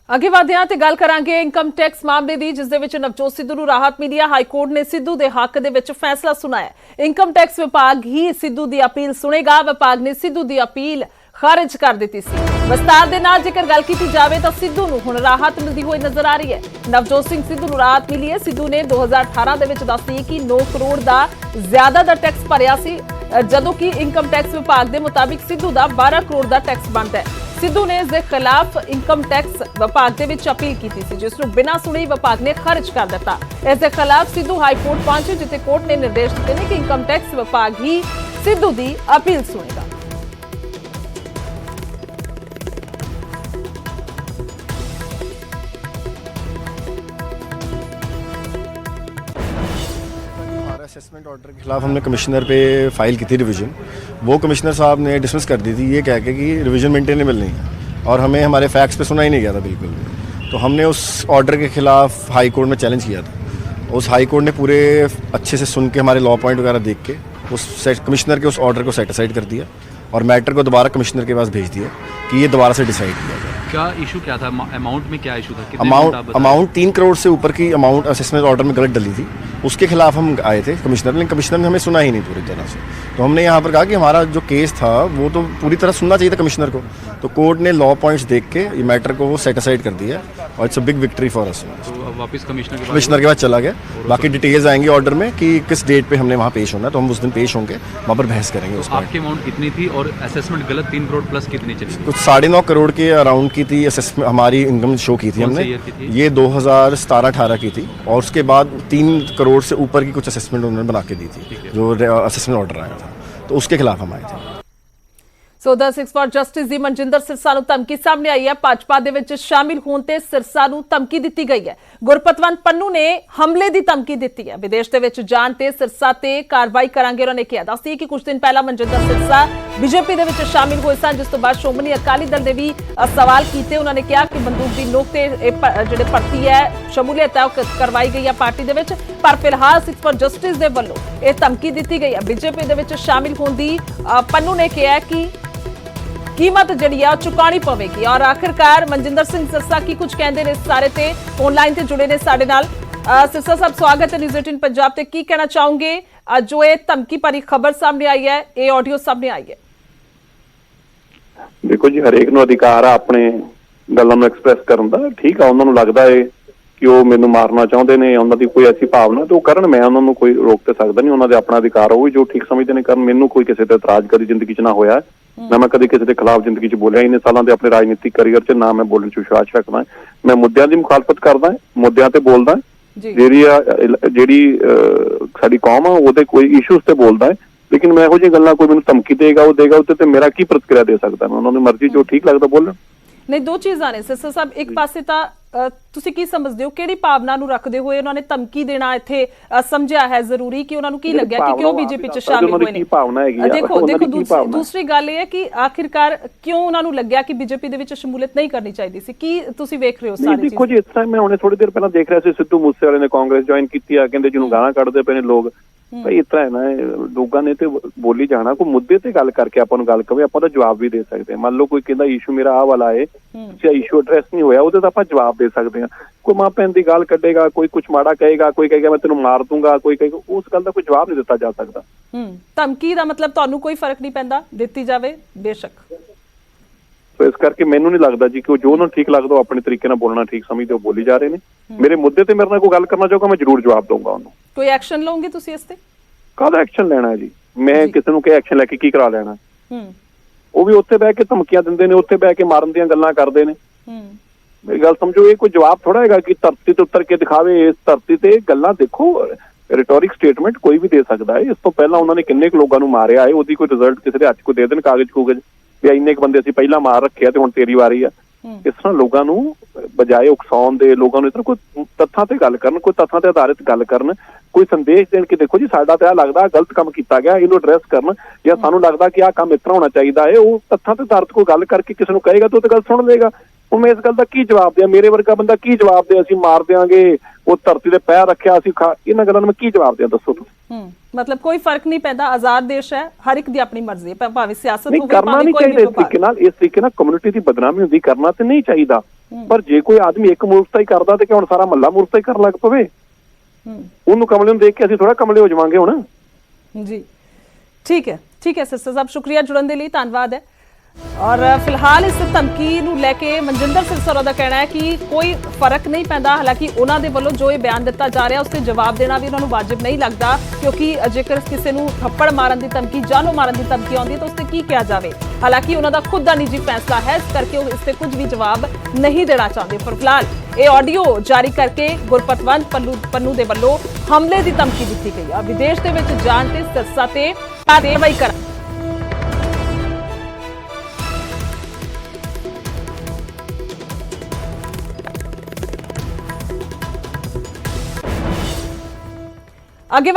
ਅੱਗੇ ਵਧਦੇ ਹਾਂ ਤੇ ਗੱਲ ਕਰਾਂਗੇ ਇਨਕਮ ਟੈਕਸ ਮਾਮਲੇ ਦੀ, ਜਿਸ ਦੇ ਵਿੱਚ ਨਵਜੋਤ ਸਿੱਧੂ ਨੂੰ ਰਾਹਤ ਮਿਲੀ ਹੈ। ਹਾਈ ਕੋਰਟ ਨੇ ਸਿੱਧੂ ਦੇ ਹੱਕ ਦੇ ਵਿੱਚ ਫੈਸਲਾ ਸੁਣਾਇਆ। ਇਨਕਮ ਟੈਕਸ ਵਿਭਾਗ ਹੀ ਸਿੱਧੂ ਦੀ ਅਪੀਲ ਸੁਣੇਗਾ। ਵਿਭਾਗ ਨੇ ਸਿੱਧੂ ਦੀ ਅਪੀਲ ਖਾਰਜ ਕਰ ਦਿੱਤੀ ਸੀ। ਵਿਸਤਾਰ ਦੇ ਨਾਲ ਜੇਕਰ ਗੱਲ ਕੀਤੀ ਜਾਵੇ ਤਾਂ ਸਿੱਧੂ ਨੂੰ ਹੁਣ ਰਾਹਤ ਮਿਲਦੀ ਹੋਈ ਨਜ਼ਰ ਆ ਰਹੀ ਹੈ। ਨਵਜੋਤ ਸਿੰਘ ਸਿੱਧੂ ਨੂੰ ਰਾਹਤ ਮਿਲੀ ਹੈ। ਸਿੱਧੂ ਨੇ 2018 ਦੇ ਵਿੱਚ ਦੱਸੀ ਕਿ 9 ਕਰੋੜ ਦਾ ਜ਼ਿਆਦਾ ਦਾ ਟੈਕਸ ਭਰਿਆ ਸੀ, ਜਦੋਂ ਕਿ ਇਨਕਮ ਟੈਕਸ ਵਿਭਾਗ ਦੇ ਮੁਤਾਬਿਕ ਸਿੱਧੂ ਦਾ 12 ਕਰੋੜ ਦਾ ਟੈਕਸ ਬਣਦਾ ਹੈ। ਸਿੱਧੂ ਨੇ ਇਸ ਦੇ ਖਿਲਾਫ ਇਨਕਮ ਟੈਕਸ ਵਿਭਾਗ ਦੇ ਵਿੱਚ ਅਪੀਲ ਕੀਤੀ ਸੀ, ਜਿਸ ਨੂੰ ਬਿਨਾਂ ਸੁਣੀ ਵਿਭਾਗ ਨੇ ਖਾਰਜ ਕਰ ਦਿੱਤਾ। ਇਸ ਦੇ ਖਿਲਾਫ ਸਿੱਧੂ ਹਾਈ ਕੋਰਟ ਪਹੁੰਚੇ, ਜਿੱਥੇ ਕੋਰਟ ਨੇ ਨਿਰਦੇਸ਼ ਦਿੱਤੇ ਨੇ ਕਿ ਇਨਕਮ ਟੈਕਸ ਵਿਭਾਗ ਹੀ ਸਿੱਧੂ ਦੀ ਅਪੀਲ ਸੁਣੇਗਾ। असेसमेंट ऑर्डर के खिलाफ हमने कमिश्नर पे फाइल की थी रिवीजन। वो कमिश्नर साहब ने डिसमिस कर दी थी ये कह के कि रिवीजन मेंटेनेबल नहीं है, और हमें हमारे फैक्ट्स पे सुना ही नहीं गया था बिल्कुल भी। तो हमने उस ऑर्डर के खिलाफ हाई कोर्ट में चैलेंज किया था। उस हाई कोर्ट ने पूरे अच्छे से सुन के हमारे लॉ पॉइंट वगैरह देख के उस कमिश्नर के उस ऑर्डर को सेट असाइड कर दिया और मैटर को दोबारा कमिश्नर के पास भेज दिया कि ये दोबारा से डिसाइड किया जाए। क्या इशू क्या था? अमाउंट में क्या इशू था? अमाउंट 3 करोड़ से ऊपर की अमाउंट असेसमेंट ऑर्डर में गलत डली थी, उसके खिलाफ हम आए थे कमिश्नर, लेकिन कमिश्नर ने हमें सुना ही नहीं पूरी तरह से। तो हमने यहाँ पर कहा कि हमारा जो केस था वो तो पूरी तरह सुनना चाहिए था कमिश्नर को। तो कोर्ट ने लॉ पॉइंट्स देख के ये मैटर को वो सेट असाइड कर दिया और it's a big victory for us. तो वापस कमिश्नर के पास चला गया। बाकी डिटेल्स आएंगी ऑर्डर में कि किस डेट पे हमने वहाँ पेश होना है, तो हम उस दिन पेश होंगे, वहाँ पर बहस करेंगे। उस आपकी अमाउंट कितनी थी और असेसमेंट गलत 3 करोड़ प्लस कितनी चली? कुछ 9.5 करोड़ के अराउंड की थी असेसमेंट, हमारी इनकम शो की थी हमने। ये 2017-18 की थी, और उसके बाद 3 करोड़ से ऊपर की कुछ असेसमेंट उन्होंने बना के दी थी, जो असेसमेंट ऑर्डर आया था, तो उसके खिलाफ हम आए थे। ਸੋ ਦ 6 ਫॉर ਜਸਟਿਸ ਦੀ ਮਨਜਿੰਦਰ ਸਿਰਸਾ ਨੂੰ ਧਮਕੀ ਸਾਹਮਣੇ ਆਈ ਹੈ। ਭਾਜਪਾ ਦੇ ਵਿੱਚ ਸ਼ਾਮਿਲ ਹੋਣ ਤੇ ਸਿਰਸਾ ਨੂੰ ਧਮਕੀ ਦਿੱਤੀ ਗਈ ਹੈ। ਗੁਰਪਤਵੰਤ ਪੰਨੂ ਨੇ ਹਮਲੇ ਦੀ ਧਮਕੀ ਦਿੱਤੀ ਹੈ। ਵਿਦੇਸ਼ ਦੇ ਵਿੱਚ ਜਾਣ ਤੇ ਸਿਰਸਾ ਤੇ ਕਾਰਵਾਈ ਕਰਾਂਗੇ ਉਹਨਾਂ ਨੇ ਕਿਹਾ। ਦੱਸਦੀ ਕਿ ਕੁਝ ਦਿਨ ਪਹਿਲਾਂ ਮਨਜਿੰਦਰ ਸਿਰਸਾ ਬੀਜੇਪੀ ਦੇ ਵਿੱਚ ਸ਼ਾਮਿਲ ਹੋਏ ਸਨ, ਜਿਸ ਤੋਂ ਬਾਅਦ ਸ਼੍ਰੋਮਣੀ ਅਕਾਲੀ ਦਲ ਦੇ ਵੀ ਸਵਾਲ ਕੀਤੇ। ਉਹਨਾਂ ਨੇ ਕਿਹਾ ਕਿ ਬੰਦੂਕ ਦੀ ਨੋਕ ਤੇ ਜਿਹੜੇ ਭਰਤੀ ਹੈ, ਸ਼ਮੂਲੀਅਤ ਹੈ, ਉਹ ਕਰਵਾਈ ਗਈ ਹੈ ਪਾਰਟੀ ਦੇ ਵਿੱਚ। ਪਰ ਫਿਲਹਾਲ 6 ਫॉर ਜਸਟਿਸ ਦੇ ਵੱਲੋਂ ਇਹ ਧਮਕੀ ਦਿੱਤੀ ਗਈ ਹੈ ਬੀਜੇਪੀ ਦੇ ਵਿੱਚ ਸ਼ਾਮਿਲ ਹੋਣ ਦੀ। ਪੰਨੂ ਨੇ ਕਿਹਾ ਕਿ कीमत जी चुकानी पवेगी। और आखिरकार मनजिंदर सिंह सिरसा की कुछ कहते हैं इस सारे ते ऑनलाइन ते जुड़े ने साडे नाल। सिरसा साहब स्वागत है न्यूज़ 18 पंजाब ते। की कहना चाहोगे जो ये धमकी भरी खबर सामने आई है, ये ऑडियो सामने आई है? देखो जी, हरेक नूं अधिकार है अपने गल्लां नूं एक्सप्रैस करन दा। ठीक है, उन्हां नूं लगदा है कि वो मैनूं मारना चाहुंदे ने, उन्हां दी कोई ऐसी भावना तो करन, मैं उन्हां नूं कोई रोक ते सकदा नहीं। उन्हां दे अपना अधिकार होवे, जो ठीक समझदे ने करन। मैनूं कोई किसी ते इतराज कदी जिंदगी च ना होया, ना मैं कभी किसी के खिलाफ जिंदगी च बोलिया। इन्ने सालों के अपने राजनीतिक करियर च ना मैं बोलने च विश्वास रखदा। मैं मुद्दों की मुखालफत करदा, मुद्दों ते बोलदा। ਜਿਹੜੀ ਸਾਡੀ ਕੌਮ ਆ ਉਹਦੇ ਕੋਈ ਇਸ਼ੂਜ਼ ਤੇ बोलदा है, लेकिन मैं ਇਹੋ ਜਿਹੀ ਗੱਲਾਂ ਕੋਈ ਮੈਨੂੰ ਧਮਕੀ ਦੇਗਾ, ਉਹ ਦੇਗਾ ਉੱਤੇ ਤੇ ਮੇਰਾ ਕੀ ਪ੍ਰਤੀਕਿਰਿਆ ਦੇ ਸਕਦਾ? ਮੈਂ ਉਹਨਾਂ ਦੀ ਮਰਜ਼ੀ, ਜੋ ਠੀਕ ਲੱਗਦਾ ਬੋਲਣ। ਨਹੀਂ, ਦੋ ਚੀਜ਼ਾਂ ਨੇ ਸਿਰਸਾ ਸਾਹਿਬ। ਇੱਕ ਪਾਸੇ ਤਾਂ ਤੁਸੀਂ ਕੀ ਸਮਝਦੇ ਹੋ, ਕਿਹੜੀ ਭਾਵਨਾ ਨੂੰ ਰੱਖਦੇ ਹੋਏ ਉਹਨਾਂ ਨੇ ਧਮਕੀ ਦੇਣਾ ਇੱਥੇ ਸਮਝਿਆ ਹੈ ਜ਼ਰੂਰੀ? ਕਿ ਉਹਨਾਂ ਨੂੰ ਕੀ ਲੱਗਿਆ ਕਿ ਕਿਉਂ ਬੀਜੇਪੀ ਚ ਸ਼ਾਮਿਲ ਹੋਏ ਨੇ? ਦੇਖੋ ਦੂਸਰੀ ਗੱਲ ਇਹ ਹੈ ਕਿ ਆਖਿਰਕਾਰ ਕਿਉਂ ਉਹਨਾਂ ਨੂੰ ਲੱਗਿਆ ਕਿ ਬੀਜੇਪੀ ਦੇ ਵਿੱਚ ਸ਼ਮੂਲੀਅਤ ਨਹੀਂ ਕਰਨੀ ਚਾਹੀਦੀ ਸੀ? ਕੀ ਤੁਸੀਂ ਵੇਖ ਰਹੇ ਹੋ ਸਾਰੀ ਚੀਜ਼? ਦੇਖੋ ਜੀ, ਇਸ ਤਰ੍ਹਾਂ ਮੈਂ ਹੁਣੇ ਥੋੜੀ ਦੇਰ ਪਹਿਲਾਂ ਦੇਖ ਰਿਹਾ ਸੀ, ਸਿੱਧੂ ਮੂਸੇਵਾਲੇ ਨੇ ਕਾਂਗਰਸ ਜੁਆਇਨ ਕੀਤੀ ਆ, ਕਹਿੰਦੇ ਜਿਹਨੂੰ ਗਾਲਾਂ ਕੱਢਦੇ ਪਏ ਨੇ ਲੋਕ। ਭਾਈ ਇਸ ਤਰ੍ਹਾਂ ਹੈ ਨਾ, ਲੋਕਾਂ ਨੇ ਤੇ ਬੋਲੀ ਜਾਣਾ। ਕੋਈ ਮੁੱਦੇ ਤੇ ਗੱਲ ਕਰਕੇ ਆਪਾਂ ਨੂੰ ਗੱਲ ਕਵੇ, ਆਪਾਂ ਦਾ ਜਵਾਬ ਵੀ ਦੇ ਸਕਦੇ ਹਾਂ। ਮੰਨ ਲਓ ਕੋਈ ਕਹਿੰਦਾ ਇਸ਼ੂ ਮੇਰਾ ਆਹ ਵਾਲਾ ਹੈ, ਜੇ ਇਸ਼ੂ ਐਡਰੈਸ ਨਹੀਂ ਹੋਇਆ, ਉਹਦੇ ਤਾਂ ਆਪਾਂ ਜਵਾਬ ਦੇ ਸਕਦੇ ਹਾਂ। ਕੋਈ ਮਾਂ ਭੈਣ ਦੀ ਗੱਲ ਕੱਢੇਗਾ, ਕੋਈ ਕੁਛ ਮਾੜਾ ਕਹੇਗਾ, ਕੋਈ ਕਹੇਗਾ ਮੈਂ ਤੈਨੂੰ ਮਾਰ ਦੂੰਗਾ, ਕੋਈ ਕਹੇਗਾ, ਉਸ ਗੱਲ ਦਾ ਕੋਈ ਜਵਾਬ ਨਹੀਂ ਦਿੱਤਾ ਜਾ ਸਕਦਾ। ਧਮਕੀ ਦਾ ਮਤਲਬ ਤੁਹਾਨੂੰ ਕੋਈ ਫਰਕ ਨਹੀਂ ਪੈਂਦਾ, ਦਿੱਤੀ ਜਾਵੇ ਬੇਸ਼ੱਕ। ਸੋ ਇਸ ਕਰਕੇ ਮੈਨੂੰ ਨਹੀਂ ਲੱਗਦਾ ਜੀ ਕਿ ਉਹ ਜੋ ਉਹਨਾਂ ਨੂੰ ਠੀਕ ਲੱਗਦਾ ਉਹ ਆਪਣੇ ਤਰੀਕੇ ਨਾਲ ਬੋਲਣਾ ਠੀਕ ਸਮਝਦੇ ਉਹ ਬੋਲੀ ਜਾ ਰਹੇ ਨੇ। ਮੇਰੇ ਮੁੱਦੇ ਤੇ ਮੇਰੇ ਨਾਲ ਕੋਈ ਗੱਲ ਕਰਨਾ ਚਾਹੂਗਾ, ਮੈਂ ਜ਼ਰੂਰ ਜਵਾਬ ਦਊਂਗਾ ਉਹਨੂੰ। ਕੋਈ ਐਕਸ਼ਨ ਲਓਗੇ ਤੁਸੀਂ ਇਸ ਤੇ? ਕਾਹਦਾ ਐਕਸ਼ਨ ਲੈਣਾ ਹੈ ਜੀ? ਮੈਂ ਕਿਸੇ ਨੂੰ ਕਿਹਾ ਐਕਸ਼ਨ ਲੈ ਕੇ ਕੀ ਕਰਾ ਲੈਣਾ? ਉਹ ਵੀ ਉੱਥੇ ਬਹਿ ਕੇ ਧਮਕੀਆਂ ਦਿੰਦੇ ਨੇ, ਉੱਥੇ ਬਹਿ ਕੇ ਮਾਰਨ ਦੀਆਂ ਗੱਲਾਂ ਕਰਦੇ ਨੇ। ਮੇਰੀ ਗੱਲ ਸਮਝੋ, ਇਹ ਕੋਈ ਜਵਾਬ ਥੋੜਾ ਹੈਗਾ ਕਿ ਧਰਤੀ ਤੇ ਉਤਰ ਕੇ ਦਿਖਾਵੇ। ਇਸ ਧਰਤੀ ਤੇ ਗੱਲਾਂ ਦੇਖੋ, ਰਿਟੋਰਿਕ ਸਟੇਟਮੈਂਟ ਕੋਈ ਵੀ ਦੇ ਸਕਦਾ ਹੈ। ਇਸ ਤੋਂ ਪਹਿਲਾਂ ਉਹਨਾਂ ਨੇ ਕਿੰਨੇ ਕੁ ਲੋਕਾਂ ਨੂੰ ਮਾਰਿਆ ਹੈ, ਉਹਦੀ ਕੋਈ ਰਿਜ਼ਲਟ ਕਿਸੇ ਦੇ ਹੱਥ ਕੋਈ ਦੇ ਦੇਣ ਕਾਗਜ਼ ਕੂਗਜ਼ ਵੀ ਇੰਨੇ ਕੁ ਬੰਦੇ ਅਸੀਂ ਪਹਿਲਾਂ ਮਾਰ ਰੱਖਿਆ ਤੇ ਹੁਣ ਤੇਰੀ ਵਾਰੀ ਆ। ਇਸ ਤਰ੍ਹਾਂ ਲੋਕਾਂ ਨੂੰ ਬਜਾਏ ਉਕਸਾਉਣ ਦੇ, ਲੋਕਾਂ ਨੂੰ ਇਸ ਤਰ੍ਹਾਂ ਕੋਈ ਤੱਥਾਂ ਤੇ ਗੱਲ ਕਰਨ, ਕੋਈ ਤੱਥਾਂ ਤੇ ਆਧਾਰਿਤ ਗੱਲ ਕਰਨ, ਕੋਈ ਸੰਦੇਸ਼ ਦੇਣ ਕਿ ਦੇਖੋ ਜੀ ਸਾਡਾ ਤਾਂ ਇਹ ਲੱਗਦਾ ਗਲਤ ਕੰਮ ਕੀਤਾ ਗਿਆ, ਇਹਨੂੰ ਐਡਰੈਸ ਕਰਨ, ਜਾਂ ਸਾਨੂੰ ਲੱਗਦਾ ਕਿ ਆਹ ਕੰਮ ਇਸ ਤਰ੍ਹਾਂ ਹੋਣਾ ਚਾਹੀਦਾ ਹੈ। ਉਹ ਤੱਥਾਂ ਤੇ ਆਧਾਰਿਤ ਕੋਈ ਗੱਲ ਕਰਕੇ ਕਿਸੇ ਨੂੰ ਕਹੇਗਾ ਤਾਂ ਉਹ ਤੇ ਗੱਲ ਸੁਣ ਲਏਗਾ। ਹੁਣ ਮੈਂ ਇਸ ਗੱਲ ਦਾ ਕੀ ਜਵਾਬ ਦਿਆਂ? ਮੇਰੇ ਵਰਗਾ ਬੰਦਾ ਕੀ ਜਵਾਬ ਦੇ? ਅਸੀਂ ਮਾਰ ਦਿਆਂਗੇ, ਉਹ ਧਰਤੀ ਤੇ ਪੈਰ ਰੱਖਿਆ, ਅਸੀਂ ਇਹਨਾਂ ਗੱਲਾਂ ਨੂੰ ਮੈਂ ਕੀ ਜਵਾਬ ਦਿਆਂ? ਦੱਸੋ ਤੁਸੀਂ। मतलब कोई फर्क नहीं पैदा, आजाद देश है, हर एक दी अपनी मर्जी है, भावें सियासत नहीं होवे करना भावें नहीं कोई चाहिए भी इस तरीके ਨਾਲ ਇਸ ਤਰੀਕੇ ਨਾਲ ਕਮਿਊਨਿਟੀ ਦੀ ਬਦਨਾਮੀ ਹੁੰਦੀ, ਕਰਨਾ ਤੇ ਨਹੀਂ ਚਾਹੀਦਾ। ਪਰ ਜੇ ਕੋਈ ਆਦਮੀ ਇੱਕ ਮੂਰਖਤਾ ਹੀ ਕਰਦਾ ਤੇ ਕਿ ਹੁਣ ਸਾਰਾ ਮਹੱਲਾ ਮੂਰਖਤਾ ਹੀ ਕਰਨ ਲੱਗ ਪਵੇ, ਉਹਨੂੰ ਕਮਲੇ ਨੂੰ ਦੇਖ ਕੇ ਅਸੀਂ ਥੋੜਾ ਕਮਲੇ ਹੋ ਜਾਵਾਂਗੇ ਹੁਣ। जी ठीक है सिस्टर साहब, शुक्रिया जुड़न के लिए, धन्यवाद है। और फिलहाल इस धमकी नूं लैके मनजिंदर सिरसा का कहना है कि कोई फर्क नहीं पैंदा। हालांकि उन्होंने वालों जो ये बयान दिता जा रहा उससे जवाब देना भी उन्होंने वाजिब नहीं लगता, क्योंकि जेकर किसी नूं थप्पड़ मारन की धमकी, जानो मारन की धमकी आती है तो उससे की किया जाए। हालांकि उन्होंने खुद का निजी फैसला है, इस करके वो इससे कुछ भी जवाब नहीं देना चाहते। पर फिलहाल ये ऑडियो जारी करके गुरपतवंत पन्नू दे वल्लों हमले की धमकी दी गई है। विदेश के विच जाण ते सिरसा ते कार्रवाई कर आगे